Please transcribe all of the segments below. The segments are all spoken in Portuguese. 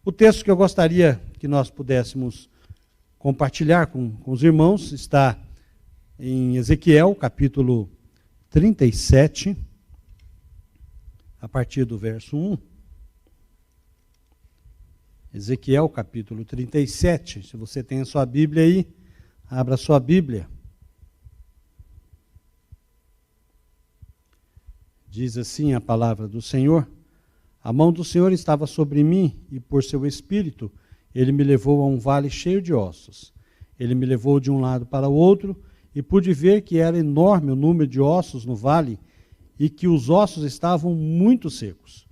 O texto que eu gostaria que nós pudéssemos compartilhar com os irmãos está em Ezequiel, capítulo 37, a partir do verso 1. Ezequiel, capítulo 37. Se você tem a sua Bíblia aí, abra a sua Bíblia. Diz assim a palavra do Senhor: a mão do Senhor estava sobre mim, e por seu espírito ele me levou a um vale cheio de ossos. Ele me levou de um lado para o outro, e pude ver que era enorme o número de ossos no vale, e que os ossos estavam muito secos.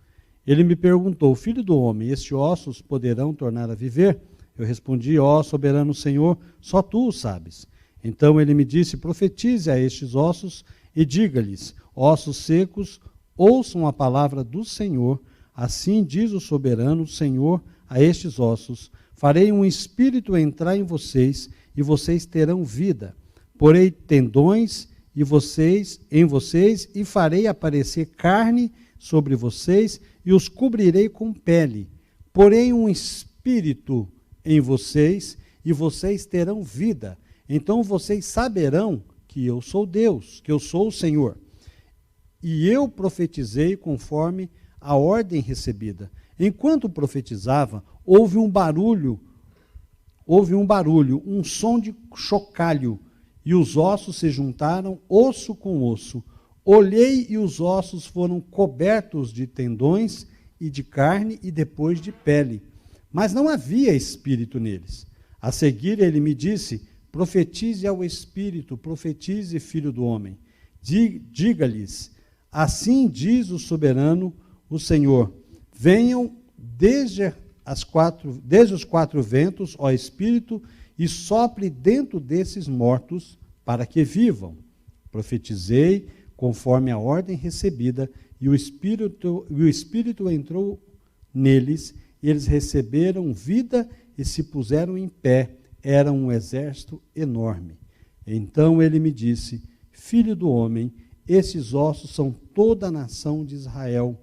Ele me perguntou: filho do homem, estes ossos poderão tornar a viver? Eu respondi: ó soberano Senhor, só tu o sabes. Então ele me disse: profetize a estes ossos e diga-lhes: ossos secos, ouçam a palavra do Senhor. Assim diz o soberano Senhor a estes ossos: farei um espírito entrar em vocês, e vocês terão vida. Porei tendões em vocês, e farei aparecer carne sobre vocês, e os cobrirei com pele. Porei um espírito em vocês, e vocês terão vida. Então vocês saberão que eu sou Deus, que eu sou o Senhor. E eu profetizei conforme a ordem recebida. Enquanto profetizava, houve um barulho, um som de chocalho, e os ossos se juntaram, osso com osso. Olhei, e os ossos foram cobertos de tendões e de carne, e depois de pele. Mas não havia espírito neles. A seguir ele me disse: profetize ao espírito, profetize, filho do homem. Diga-lhes: assim diz o soberano, o Senhor: venham desde os quatro ventos, ó Espírito, e sopre dentro desses mortos, para que vivam. Profetizei conforme a ordem recebida, e o Espírito entrou neles, e eles receberam vida e se puseram em pé. Era um exército enorme. Então ele me disse: filho do homem, esses ossos são toda a nação de Israel.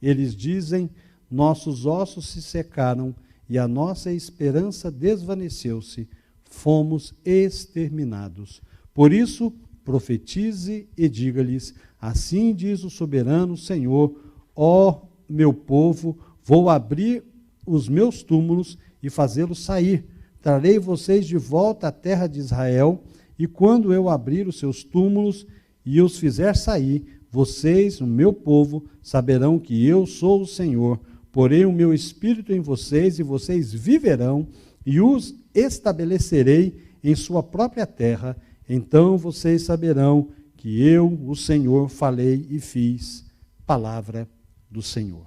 Eles dizem: nossos ossos se secaram e a nossa esperança desvaneceu-se. Fomos exterminados. Por isso, profetize e diga-lhes: assim diz o soberano Senhor: ó meu povo, vou abrir os meus túmulos e fazê-los sair. Trarei vocês de volta à terra de Israel, e quando eu abrir os seus túmulos e os fizer sair, vocês, o meu povo, saberão que eu sou o Senhor. Porei o meu espírito em vocês, e vocês viverão, e os estabelecerei em sua própria terra. Então vocês saberão que eu, o Senhor, falei e fiz. Palavra do Senhor.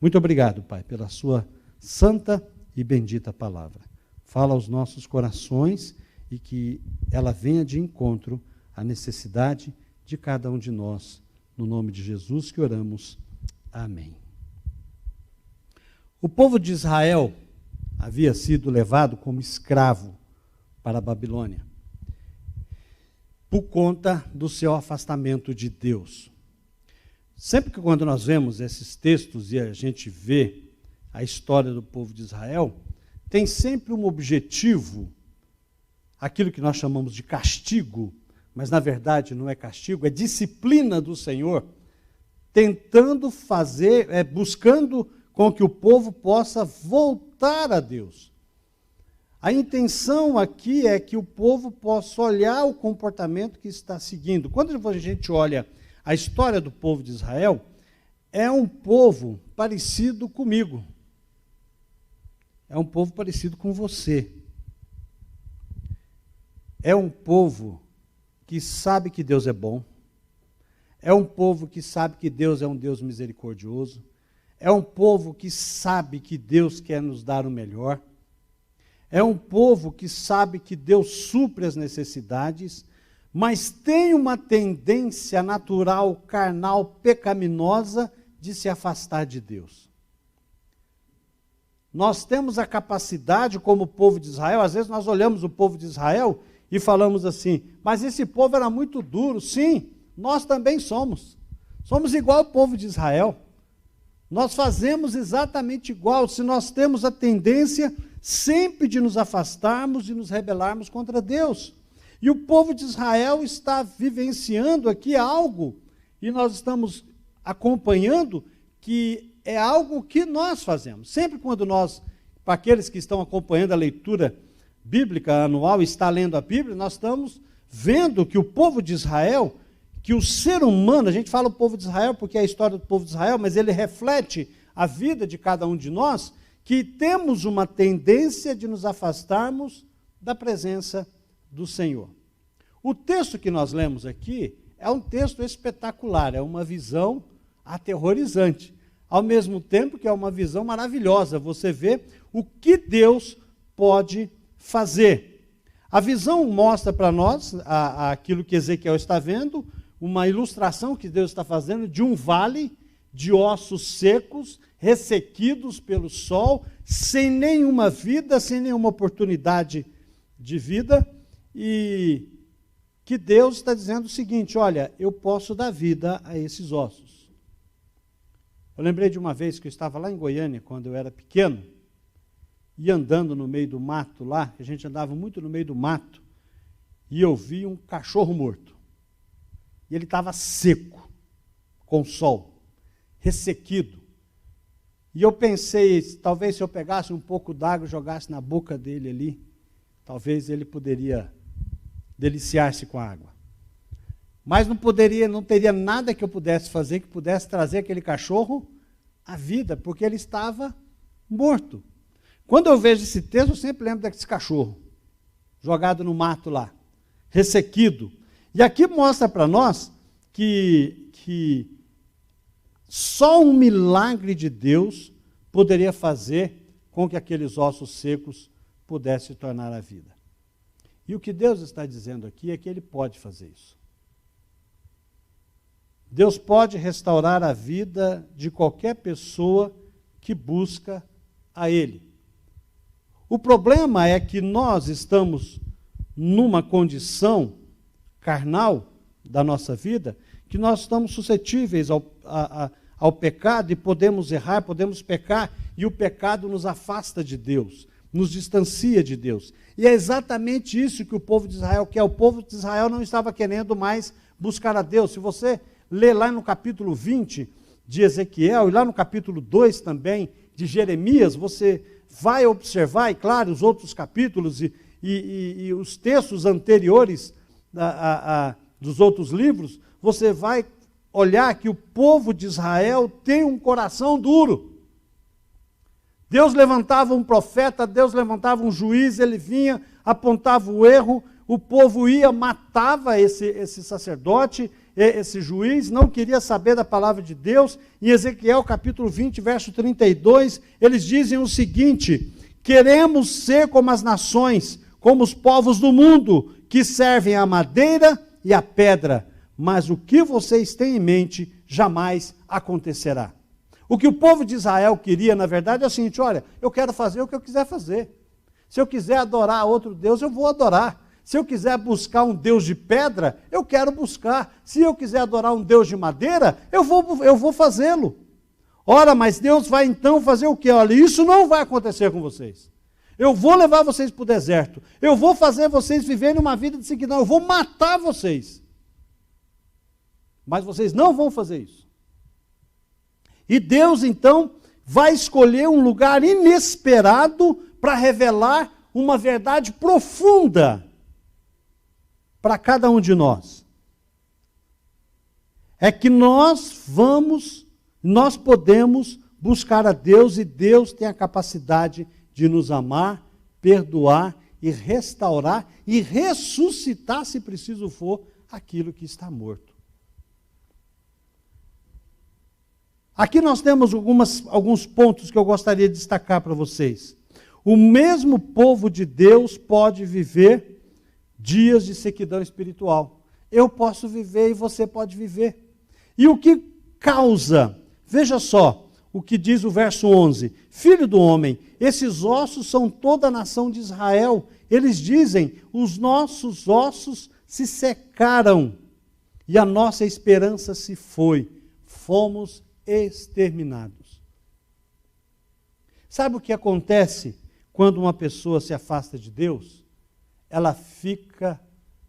Muito obrigado, Pai, pela sua santa e bendita palavra. Fala aos nossos corações, e que ela venha de encontro à necessidade de cada um de nós. No nome de Jesus que oramos. Amém. O povo de Israel havia sido levado como escravo para a Babilônia, por conta do seu afastamento de Deus. Sempre que quando nós vemos esses textos e a gente vê a história do povo de Israel, tem sempre um objetivo, aquilo que nós chamamos de castigo, mas na verdade não é castigo, é disciplina do Senhor, tentando fazer, buscando com que o povo possa voltar a Deus. A intenção aqui é que o povo possa olhar o comportamento que está seguindo. Quando a gente olha a história do povo de Israel, é um povo parecido comigo. É um povo parecido com você. É um povo que sabe que Deus é bom. É um povo que sabe que Deus é um Deus misericordioso. É um povo que sabe que Deus quer nos dar o melhor. É um povo que sabe que Deus supre as necessidades, mas tem uma tendência natural, carnal, pecaminosa de se afastar de Deus. Nós temos a capacidade, como o povo de Israel, às vezes nós olhamos o povo de Israel e falamos assim: mas esse povo era muito duro. Sim, nós também somos. Somos igual ao povo de Israel. Nós fazemos exatamente igual, se nós temos a tendência sempre de nos afastarmos e nos rebelarmos contra Deus. E o povo de Israel está vivenciando aqui algo, e nós estamos acompanhando, que é algo que nós fazemos. Sempre quando nós, para aqueles que estão acompanhando a leitura bíblica anual, está lendo a Bíblia, nós estamos vendo que o povo de Israel, que o ser humano, a gente fala o povo de Israel porque é a história do povo de Israel, mas ele reflete a vida de cada um de nós, que temos uma tendência de nos afastarmos da presença do Senhor. O texto que nós lemos aqui é um texto espetacular, é uma visão aterrorizante, ao mesmo tempo que é uma visão maravilhosa. Você vê o que Deus pode fazer. A visão mostra para nós aquilo que Ezequiel está vendo, uma ilustração que Deus está fazendo de um vale de ossos secos, ressequidos pelo sol, sem nenhuma vida, sem nenhuma oportunidade de vida, e que Deus está dizendo o seguinte: olha, eu posso dar vida a esses ossos. Eu lembrei de uma vez que eu estava lá em Goiânia, quando eu era pequeno, e andando no meio do mato lá, que a gente andava muito no meio do mato, e eu vi um cachorro morto. E ele estava seco, com sol, ressequido. E eu pensei, talvez se eu pegasse um pouco d'água e jogasse na boca dele ali, talvez ele poderia deliciar-se com a água. Mas não teria nada que eu pudesse fazer, que pudesse trazer aquele cachorro à vida, porque ele estava morto. Quando eu vejo esse texto, eu sempre lembro desse cachorro, jogado no mato lá, ressequido. E aqui mostra para nós que só um milagre de Deus poderia fazer com que aqueles ossos secos pudessem se tornar a vida. E o que Deus está dizendo aqui é que Ele pode fazer isso. Deus pode restaurar a vida de qualquer pessoa que busca a Ele. O problema é que nós estamos numa condição carnal da nossa vida, que nós estamos suscetíveis ao pecado e podemos errar, podemos pecar, e o pecado nos afasta de Deus, nos distancia de Deus. E é exatamente isso que o povo de Israel quer. O povo de Israel não estava querendo mais buscar a Deus. Se você ler lá no capítulo 20 de Ezequiel, e lá no capítulo 2 também de Jeremias, você vai observar, e claro, os outros capítulos e os textos anteriores dos outros livros, você vai olhar que o povo de Israel tem um coração duro. Deus levantava um profeta, Deus levantava um juiz, ele vinha, apontava o erro, o povo ia, matava esse sacerdote, esse juiz, não queria saber da palavra de Deus. Em Ezequiel capítulo 20, verso 32, eles dizem o seguinte: queremos ser como as nações, como os povos do mundo, que servem a madeira e a pedra, mas o que vocês têm em mente jamais acontecerá. O que o povo de Israel queria, na verdade, é o seguinte: olha, eu quero fazer o que eu quiser fazer. Se eu quiser adorar outro Deus, eu vou adorar. Se eu quiser buscar um Deus de pedra, eu quero buscar. Se eu quiser adorar um Deus de madeira, eu vou fazê-lo. Ora, mas Deus vai então fazer o quê? Olha, isso não vai acontecer com vocês. Eu vou levar vocês para o deserto. Eu vou fazer vocês viverem uma vida de seguidão. Eu vou matar vocês. Mas vocês não vão fazer isso. E Deus, então, vai escolher um lugar inesperado para revelar uma verdade profunda para cada um de nós. É que nós podemos buscar a Deus, e Deus tem a capacidade de nos amar, perdoar e restaurar e ressuscitar, se preciso for, aquilo que está morto. Aqui nós temos alguns pontos que eu gostaria de destacar para vocês. O mesmo povo de Deus pode viver dias de sequidão espiritual. Eu posso viver e você pode viver. E o que causa? Veja só o que diz o verso 11. Filho do homem, esses ossos são toda a nação de Israel. Eles dizem: os nossos ossos se secaram e a nossa esperança se foi. Fomos exterminados. Sabe o que acontece quando uma pessoa se afasta de Deus? Ela fica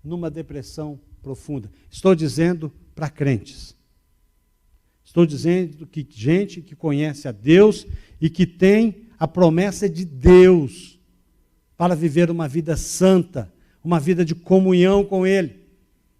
numa depressão profunda. Estou dizendo para crentes. Estou dizendo que gente que conhece a Deus e que tem a promessa de Deus para viver uma vida santa, uma vida de comunhão com Ele,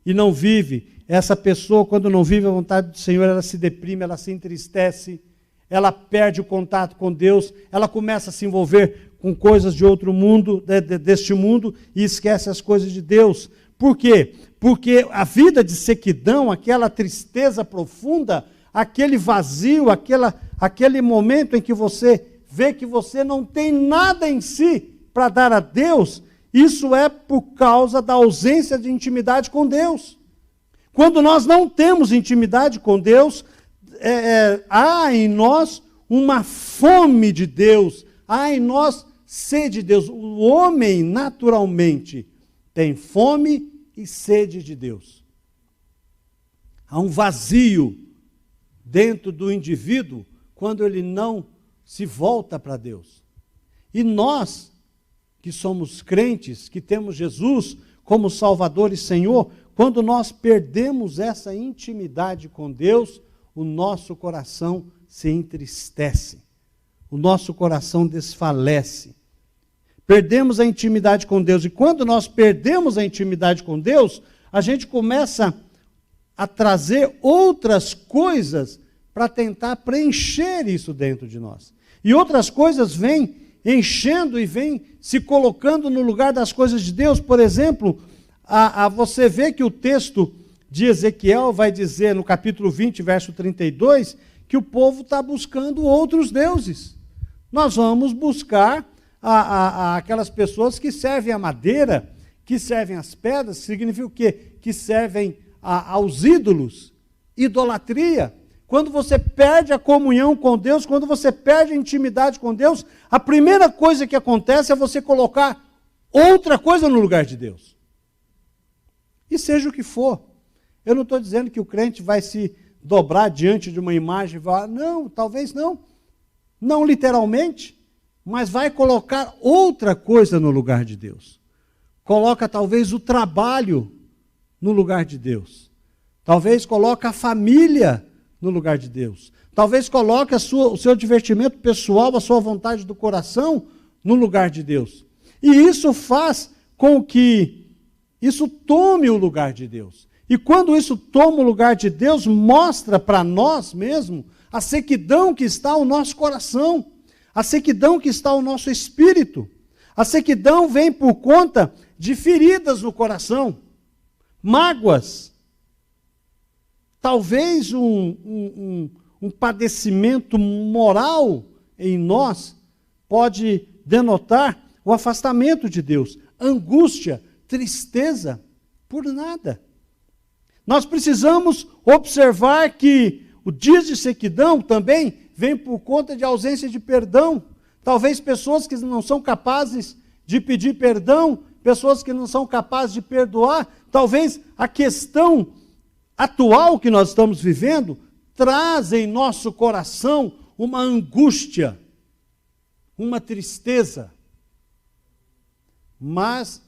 e não vive. Essa pessoa, quando não vive a vontade do Senhor, ela se deprime, ela se entristece, ela perde o contato com Deus, ela começa a se envolver com coisas de outro mundo, deste mundo, e esquece as coisas de Deus. Por quê? Porque a vida de sequidão, aquela tristeza profunda, aquele vazio, aquele momento em que você vê que você não tem nada em si para dar a Deus, isso é por causa da ausência de intimidade com Deus. Quando nós não temos intimidade com Deus, há em nós uma fome de Deus, há em nós sede de Deus. O homem, naturalmente, tem fome e sede de Deus. Há um vazio dentro do indivíduo quando ele não se volta para Deus. E nós, que somos crentes, que temos Jesus como Salvador e Senhor, quando nós perdemos essa intimidade com Deus, o nosso coração se entristece, o nosso coração desfalece. Perdemos a intimidade com Deus, e quando nós perdemos a intimidade com Deus, a gente começa a trazer outras coisas para tentar preencher isso dentro de nós. E outras coisas vêm enchendo e vêm se colocando no lugar das coisas de Deus. Por exemplo, você vê que o texto de Ezequiel vai dizer, no capítulo 20, verso 32, que o povo está buscando outros deuses. Nós vamos buscar aquelas pessoas que servem a madeira, que servem as pedras, significa o quê? Que servem aos ídolos, idolatria. Quando você perde a comunhão com Deus, quando você perde a intimidade com Deus, a primeira coisa que acontece é você colocar outra coisa no lugar de Deus. E seja o que for. Eu não estou dizendo que o crente vai se dobrar diante de uma imagem e falar, não, talvez não. Não literalmente, mas vai colocar outra coisa no lugar de Deus. Coloca talvez o trabalho no lugar de Deus. Talvez coloque a família no lugar de Deus. Talvez coloque o seu divertimento pessoal, a sua vontade do coração no lugar de Deus. E isso faz com que isso tome o lugar de Deus. E quando isso toma o lugar de Deus, mostra para nós mesmos a sequidão que está o nosso coração, a sequidão que está o nosso espírito. A sequidão vem por conta de feridas no coração, mágoas, talvez um padecimento moral em nós pode denotar o afastamento de Deus, angústia, tristeza, por nada. Nós precisamos observar que o dia de sequidão também vem por conta de ausência de perdão. Talvez pessoas que não são capazes de pedir perdão, pessoas que não são capazes de perdoar, talvez a questão atual que nós estamos vivendo traz em nosso coração uma angústia, uma tristeza. Mas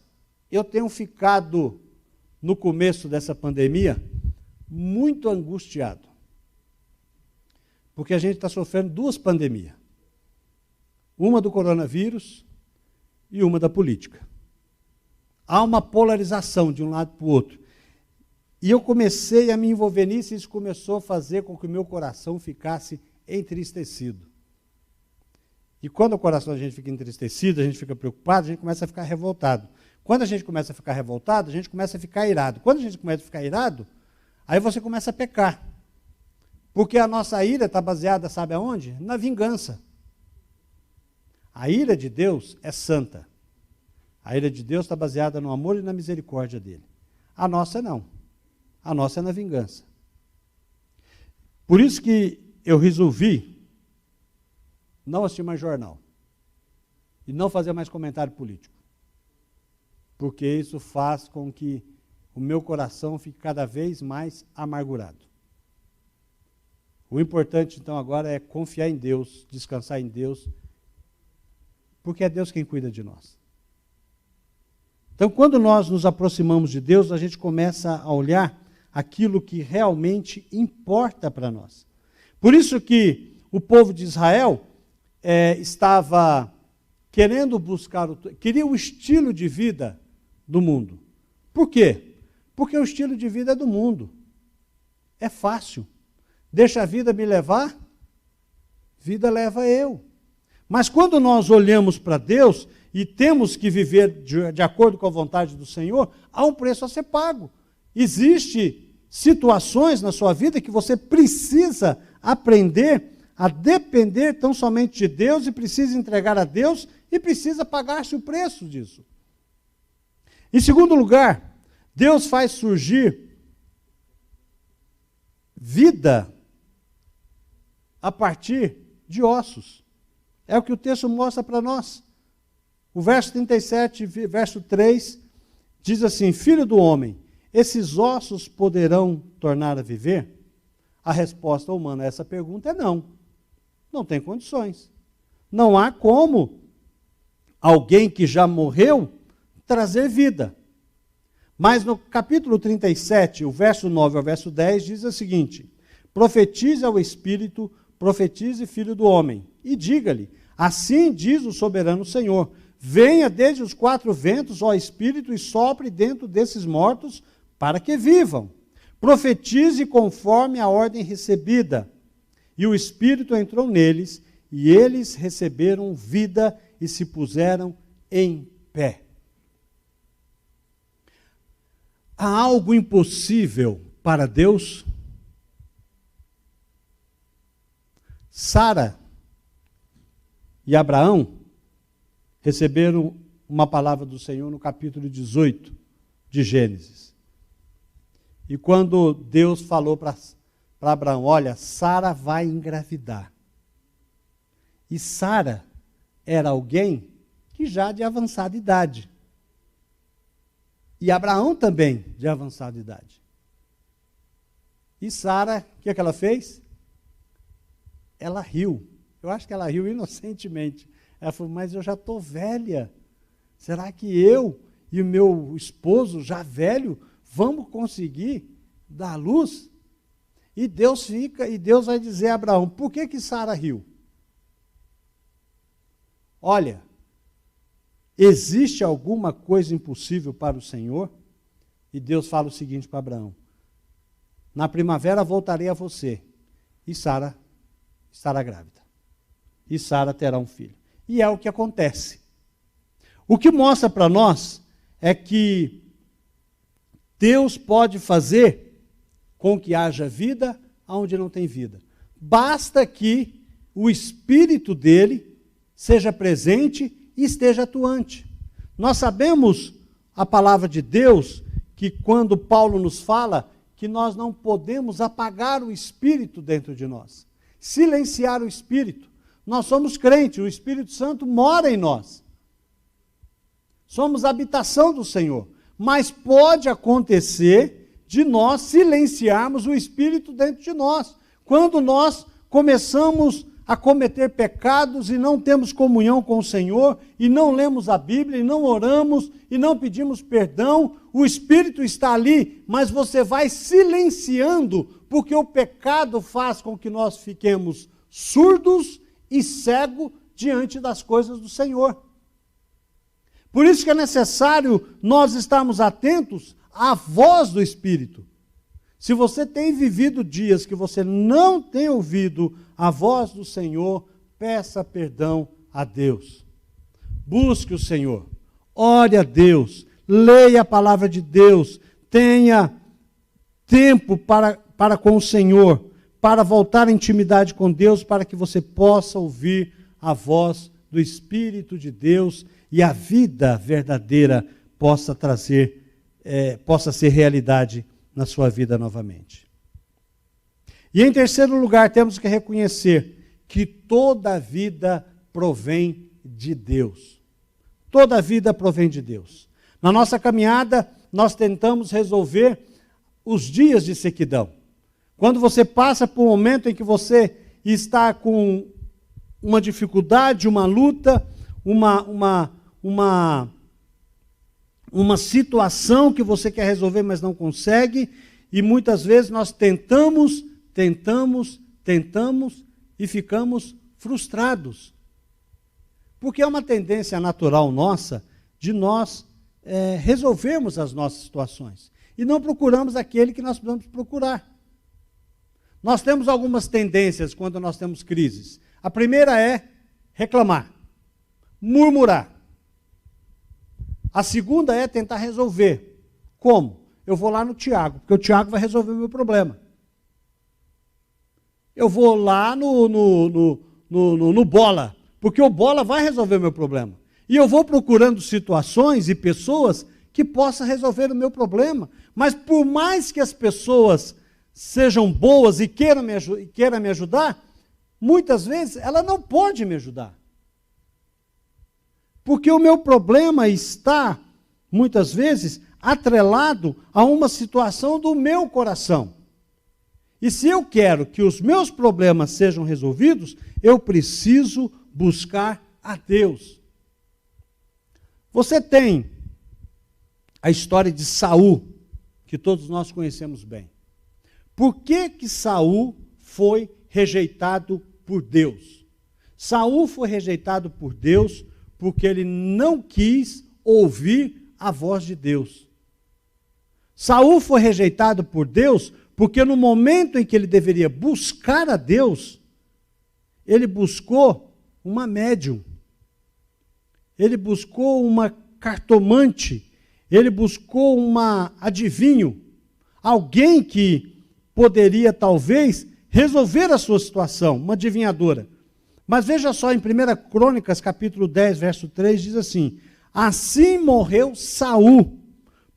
eu tenho ficado, no começo dessa pandemia, muito angustiado. Porque a gente está sofrendo duas pandemias. Uma do coronavírus e uma da política. Há uma polarização de um lado para o outro. E eu comecei a me envolver nisso, e isso começou a fazer com que o meu coração ficasse entristecido. E quando o coração da gente fica entristecido, a gente fica preocupado, a gente começa a ficar revoltado. Quando a gente começa a ficar revoltado, a gente começa a ficar irado. Quando a gente começa a ficar irado, aí você começa a pecar. Porque a nossa ira está baseada, sabe aonde? Na vingança. A ira de Deus é santa. A ira de Deus está baseada no amor e na misericórdia dele. A nossa não. A nossa é na vingança. Por isso que eu resolvi não assistir mais jornal. E não fazer mais comentário político. Porque isso faz com que o meu coração fique cada vez mais amargurado. O importante, então, agora é confiar em Deus, descansar em Deus, porque é Deus quem cuida de nós. Então, quando nós nos aproximamos de Deus, a gente começa a olhar aquilo que realmente importa para nós. Por isso que o povo de Israel estava querendo queria o estilo de vida do mundo. Por quê? Porque o estilo de vida é do mundo. É fácil. Deixa a vida me levar, vida leva eu. Mas quando nós olhamos para Deus e temos que viver de acordo com a vontade do Senhor, há um preço a ser pago. Existem situações na sua vida que você precisa aprender a depender tão somente de Deus e precisa entregar a Deus e precisa pagar-se o preço disso. Em segundo lugar, Deus faz surgir vida a partir de ossos. É o que o texto mostra para nós. O verso 37, verso 3, diz assim: Filho do homem, esses ossos poderão tornar a viver? A resposta humana a essa pergunta é não. Não tem condições. Não há como alguém que já morreu trazer vida. Mas no capítulo 37, o verso 9 ao verso 10, diz o seguinte: Profetize ao Espírito, profetize, filho do homem, e diga-lhe: Assim diz o soberano Senhor, venha desde os quatro ventos, ó Espírito, e sopre dentro desses mortos, para que vivam. Profetize conforme a ordem recebida. E o Espírito entrou neles, e eles receberam vida e se puseram em pé. Há algo impossível para Deus? Sara e Abraão receberam uma palavra do Senhor no capítulo 18 de Gênesis. E quando Deus falou para Abraão: olha, Sara vai engravidar. E Sara era alguém que já de avançada idade. E Abraão também de avançada idade. E Sara, o que ela fez? Ela riu. Eu acho que ela riu inocentemente. Ela falou: mas eu já estou velha. Será que eu e o meu esposo, já velho, vamos conseguir dar luz? E Deus vai dizer a Abraão: por que Sara riu? Olha, existe alguma coisa impossível para o Senhor? E Deus fala o seguinte para Abraão: na primavera voltarei a você, e Sara estará grávida. E Sara terá um filho. E é o que acontece. O que mostra para nós é que Deus pode fazer com que haja vida onde não tem vida. Basta que o Espírito dele seja presente e esteja atuante. Nós sabemos a palavra de Deus, que quando Paulo nos fala que nós não podemos apagar o Espírito dentro de nós, silenciar o Espírito. Nós somos crentes, o Espírito Santo mora em nós. Somos a habitação do Senhor. Mas pode acontecer de nós silenciarmos o Espírito dentro de nós. Quando nós começamos a cometer pecados e não temos comunhão com o Senhor, e não lemos a Bíblia, e não oramos, e não pedimos perdão, o Espírito está ali, mas você vai silenciando, porque o pecado faz com que nós fiquemos surdos e cegos diante das coisas do Senhor. Por isso que é necessário nós estarmos atentos à voz do Espírito. Se você tem vivido dias que você não tem ouvido a voz do Senhor, peça perdão a Deus. Busque o Senhor, ore a Deus, leia a palavra de Deus, tenha tempo para com o Senhor, para voltar à intimidade com Deus, para que você possa ouvir a voz do Espírito de Deus e a vida verdadeira possa ser realidade na sua vida novamente. E em terceiro lugar, temos que reconhecer que toda vida provém de Deus. Toda vida provém de Deus. Na nossa caminhada, nós tentamos resolver os dias de sequidão. Quando você passa por um momento em que você está com uma dificuldade, uma luta, uma situação que você quer resolver, mas não consegue, e muitas vezes nós tentamos e ficamos frustrados. Porque é uma tendência natural nossa de nós resolvermos as nossas situações. E não procuramos aquele que nós precisamos procurar. Nós temos algumas tendências quando nós temos crises. A primeira é reclamar, murmurar. A segunda é tentar resolver. Como? Eu vou lá no Tiago, porque o Tiago vai resolver o meu problema. Eu vou lá no Bola, porque o Bola vai resolver o meu problema. E eu vou procurando situações e pessoas que possam resolver o meu problema. Mas por mais que as pessoas sejam boas e queiram me ajudar, muitas vezes ela não pode me ajudar. Porque o meu problema está, muitas vezes, atrelado a uma situação do meu coração. E se eu quero que os meus problemas sejam resolvidos, eu preciso buscar a Deus. Você tem a história de Saul, que todos nós conhecemos bem. Por que Saul foi rejeitado por Deus? Saul foi rejeitado por Deus porque ele não quis ouvir a voz de Deus. Saul foi rejeitado por Deus porque no momento em que ele deveria buscar a Deus, ele buscou uma médium, ele buscou uma cartomante, ele buscou uma adivinho, alguém que poderia talvez resolver a sua situação, uma adivinhadora. Mas veja só, em 1 Crônicas, capítulo 10, verso 3, diz assim: assim morreu Saul,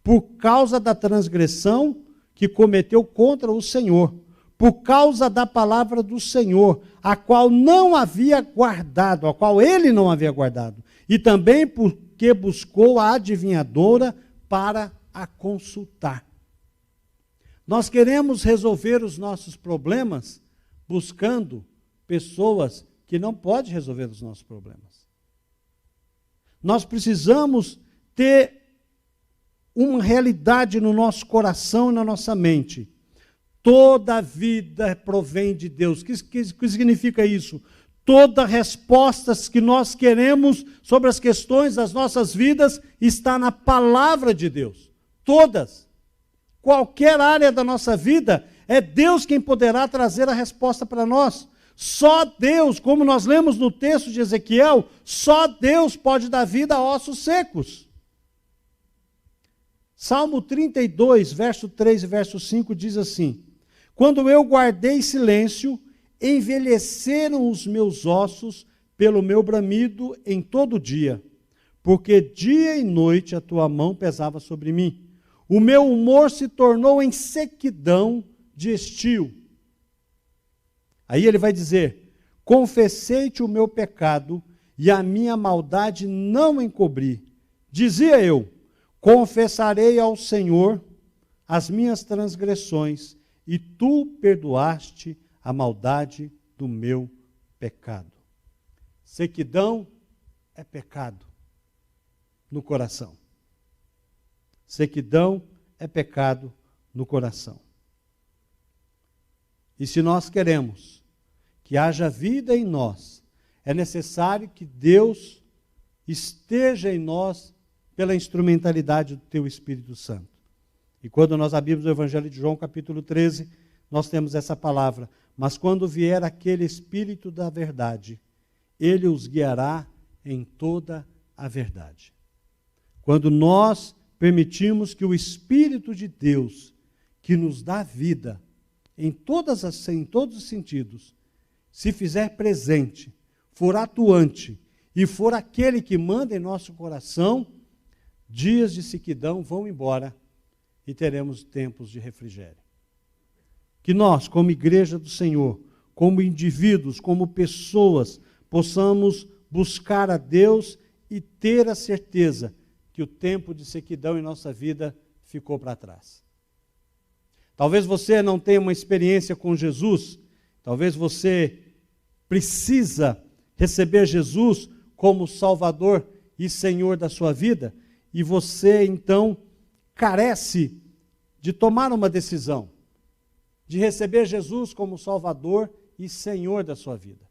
por causa da transgressão que cometeu contra o Senhor, por causa da palavra do Senhor, a qual não havia guardado, a qual ele não havia guardado, e também porque buscou a adivinhadora para a consultar. Nós queremos resolver os nossos problemas buscando pessoas que não podem resolver os nossos problemas. Nós precisamos ter uma realidade no nosso coração e na nossa mente. Toda vida provém de Deus. O que significa isso? Toda resposta que nós queremos sobre as questões das nossas vidas está na palavra de Deus. Todas. Qualquer área da nossa vida, é Deus quem poderá trazer a resposta para nós. Só Deus, como nós lemos no texto de Ezequiel, só Deus pode dar vida a ossos secos. Salmo 32, verso 3 e verso 5 diz assim: quando eu guardei silêncio, envelheceram os meus ossos pelo meu bramido em todo dia, porque dia e noite a tua mão pesava sobre mim. O meu humor se tornou em sequidão de estio. Aí ele vai dizer: confessei-te o meu pecado e a minha maldade não encobri. Dizia eu: confessarei ao Senhor as minhas transgressões, e tu perdoaste a maldade do meu pecado. Sequidão é pecado no coração. Sequidão é pecado no coração. E se nós queremos que haja vida em nós, é necessário que Deus esteja em nós pela instrumentalidade do teu Espírito Santo. E quando nós abrimos o Evangelho de João, capítulo 13, nós temos essa palavra: mas quando vier aquele Espírito da verdade, ele os guiará em toda a verdade. Quando nós permitimos que o Espírito de Deus, que nos dá vida em todos os sentidos, se fizer presente, for atuante e for aquele que manda em nosso coração, dias de sequidão vão embora e teremos tempos de refrigério. Que nós, como igreja do Senhor, como indivíduos, como pessoas, possamos buscar a Deus e ter a certeza que o tempo de sequidão em nossa vida ficou para trás. Talvez você não tenha uma experiência com Jesus, talvez você precisa receber Jesus como Salvador e Senhor da sua vida, e você então carece de tomar uma decisão, de receber Jesus como Salvador e Senhor da sua vida.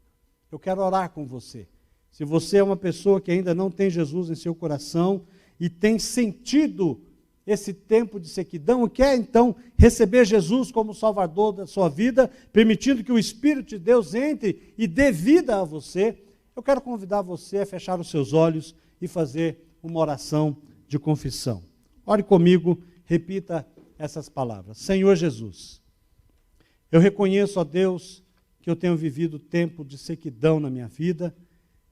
Eu quero orar com você. Se você é uma pessoa que ainda não tem Jesus em seu coração e tem sentido esse tempo de sequidão, e quer então receber Jesus como Salvador da sua vida, permitindo que o Espírito de Deus entre e dê vida a você, eu quero convidar você a fechar os seus olhos e fazer uma oração de confissão. Ore comigo, repita essas palavras. Senhor Jesus, eu reconheço, ó Deus, que eu tenho vivido tempo de sequidão na minha vida,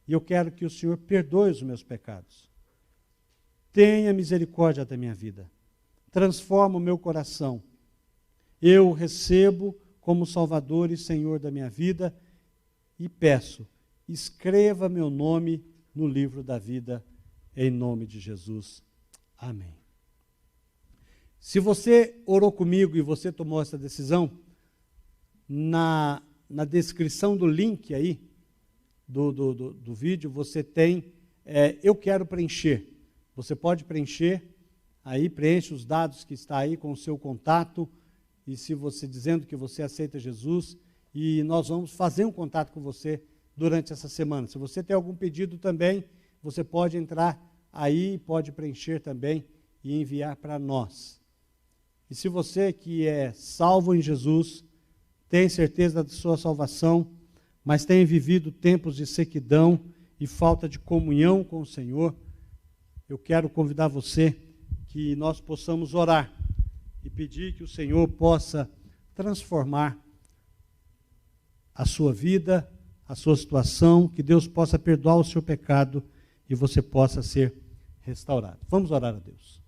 e eu quero que o Senhor perdoe os meus pecados. Tenha misericórdia da minha vida. Transforma o meu coração. Eu o recebo como Salvador e Senhor da minha vida e peço, escreva meu nome no livro da vida, em nome de Jesus. Amém. Se você orou comigo e você tomou essa decisão, na descrição do link aí, do vídeo, você tem, eu quero preencher. Você pode preencher, aí preenche os dados que está aí com o seu contato, e se você dizendo que você aceita Jesus, e nós vamos fazer um contato com você durante essa semana. Se você tem algum pedido também, você pode entrar aí, pode preencher também e enviar para nós. E se você que é salvo em Jesus, tem certeza da sua salvação, mas tem vivido tempos de sequidão e falta de comunhão com o Senhor, eu quero convidar você que nós possamos orar e pedir que o Senhor possa transformar a sua vida, a sua situação, que Deus possa perdoar o seu pecado e você possa ser restaurado. Vamos orar a Deus.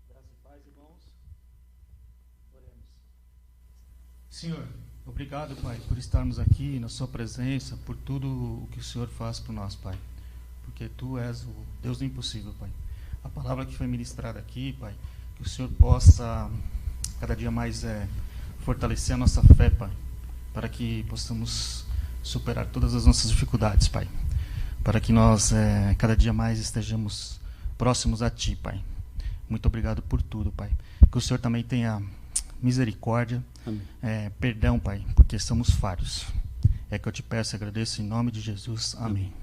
Graças e paz, irmãos. Oremos. Senhor, obrigado, Pai, por estarmos aqui na sua presença, por tudo o que o Senhor faz por nós, Pai. Porque Tu és o Deus do impossível, Pai. A palavra que foi ministrada aqui, Pai, que o Senhor possa cada dia mais fortalecer a nossa fé, Pai, para que possamos superar todas as nossas dificuldades, Pai. Para que nós cada dia mais estejamos próximos a Ti, Pai. Muito obrigado por tudo, Pai. Que o Senhor também tenha misericórdia, perdão, Pai, porque somos falhos. É que eu te peço e agradeço em nome de Jesus. Amém.